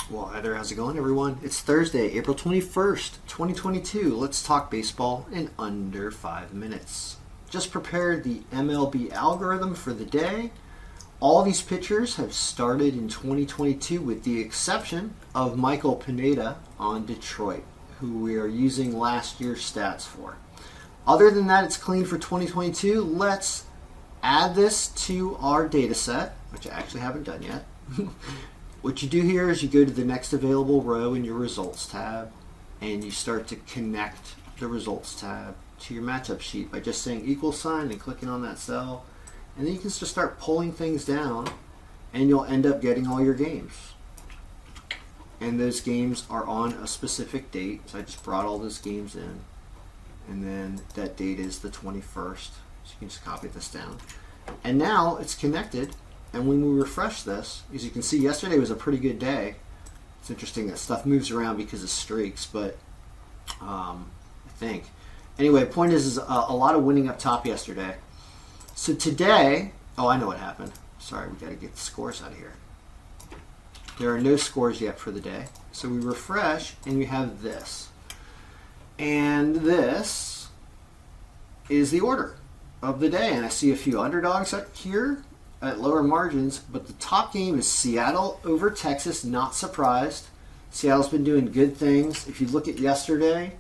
Well, hi there, how's it going, everyone? It's Thursday, April 21st, 2022. Let's talk baseball in under 5 minutes. Just prepared the MLB algorithm for the day. All these pitchers have started in 2022 with the exception of Michael Pineda on Detroit, who we are using last year's stats for. Other than that, it's clean for 2022. Let's add this to our data set, which I actually haven't done yet. What you do here is you go to the next available row in your results tab and you start to connect the results tab to your matchup sheet by just saying equal sign and clicking on that cell. And then you can just start pulling things down and you'll end up getting all your games. And those games are on a specific date. So I just brought all those games in. And then that date is the 21st. So you can just copy this down. And now it's connected. And when we refresh this, as you can see, yesterday was a pretty good day. It's interesting that stuff moves around because of streaks, but I think. Anyway, the point is a lot of winning up top yesterday. So today, oh, I know what happened. Sorry, we got to get the scores out of here. There are no scores yet for the day. So we refresh, and we have this. And this is the order of the day. And I see a few underdogs up here at lower margins, but the top game is Seattle over Texas. Not surprised. Seattle's been doing good things. If you look at yesterday,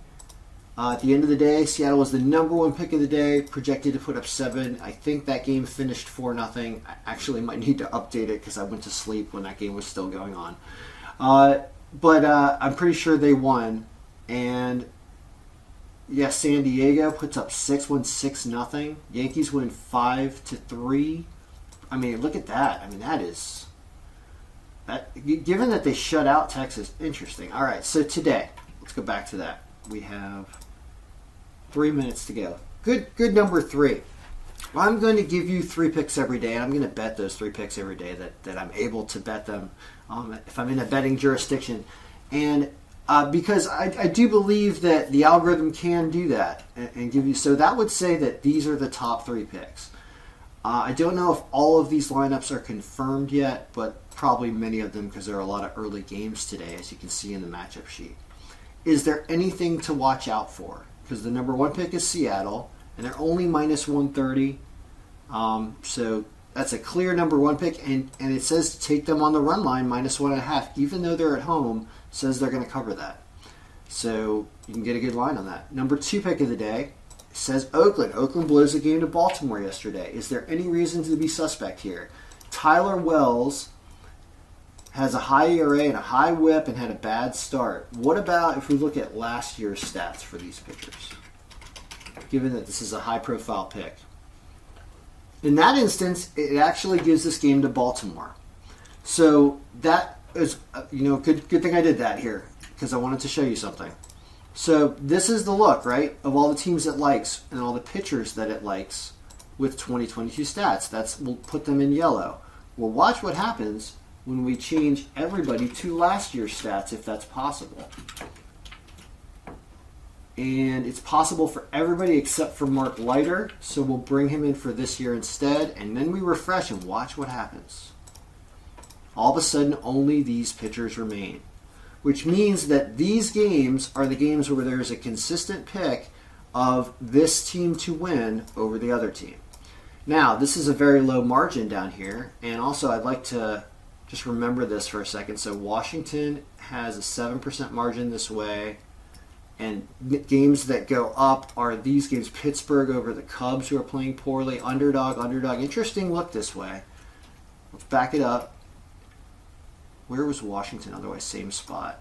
at the end of the day, Seattle was the #1 pick of the day, projected to put up 7. I think that game finished 4-0. I actually might need to update it because I went to sleep when that game was still going on. But I'm pretty sure they won. And yes, San Diego puts up 6, won 6-0. Yankees win 5-3. I mean, look at that. I mean, that is... given that they shut out Texas, interesting. All right, so today, let's go back to that. We have 3 minutes to go. Good number 3. Well, I'm going to give you 3 picks every day, and I'm going to bet those 3 picks every day that I'm able to bet them if I'm in a betting jurisdiction. And because I do believe that the algorithm can do that and give you... So that would say that these are the top 3 picks. I don't know if all of these lineups are confirmed yet, but probably many of them because there are a lot of early games today, as you can see in the matchup sheet. Is there anything to watch out for? Because the #1 pick is Seattle, and they're only -130. So that's a clear #1 pick, and it says to take them on the run line -1.5, even though they're at home, says they're going to cover that. So you can get a good line on that. #2 pick of the day says Oakland. Oakland blows a game to Baltimore yesterday. Is there any reason to be suspect here? Tyler Wells has a high ERA and a high whip and had a bad start. What about if we look at last year's stats for these pitchers, given that this is a high-profile pick? In that instance, it actually gives this game to Baltimore. So that is, good thing I did that here because I wanted to show you something. So this is the look, right, of all the teams it likes and all the pitchers that it likes with 2022 stats. We'll put them in yellow. Well, watch what happens when we change everybody to last year's stats, if that's possible. And it's possible for everybody except for Mark Leiter, so we'll bring him in for this year instead, and then we refresh and watch what happens. All of a sudden, only these pitchers remain, which means that these games are the games where there's a consistent pick of this team to win over the other team. Now, this is a very low margin down here, and also I'd like to just remember this for a second. So Washington has a 7% margin this way, and games that go up are these games. Pittsburgh over the Cubs, who are playing poorly. Underdog. Interesting look this way. Let's back it up. Where was Washington? Otherwise, same spot.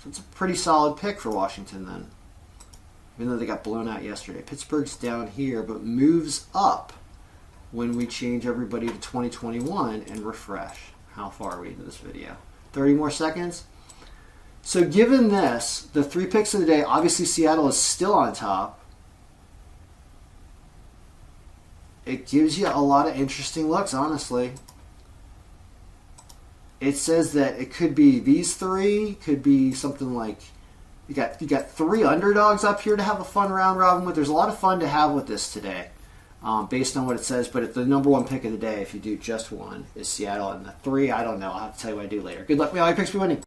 So it's a pretty solid pick for Washington then, even though they got blown out yesterday. Pittsburgh's down here, but moves up when we change everybody to 2021 and refresh. How far are we into this video? 30 more seconds. So given this, the 3 picks of the day, obviously Seattle is still on top. It gives you a lot of interesting looks, honestly. It says that it could be these 3, could be something like you got 3 underdogs up here to have a fun round robin with. There's a lot of fun to have with this today. based on what it says. But the number one pick of the day, if you do just one, is Seattle. And the three, I don't know. I'll have to tell you what I do later. Good luck with all your picks. Be winning.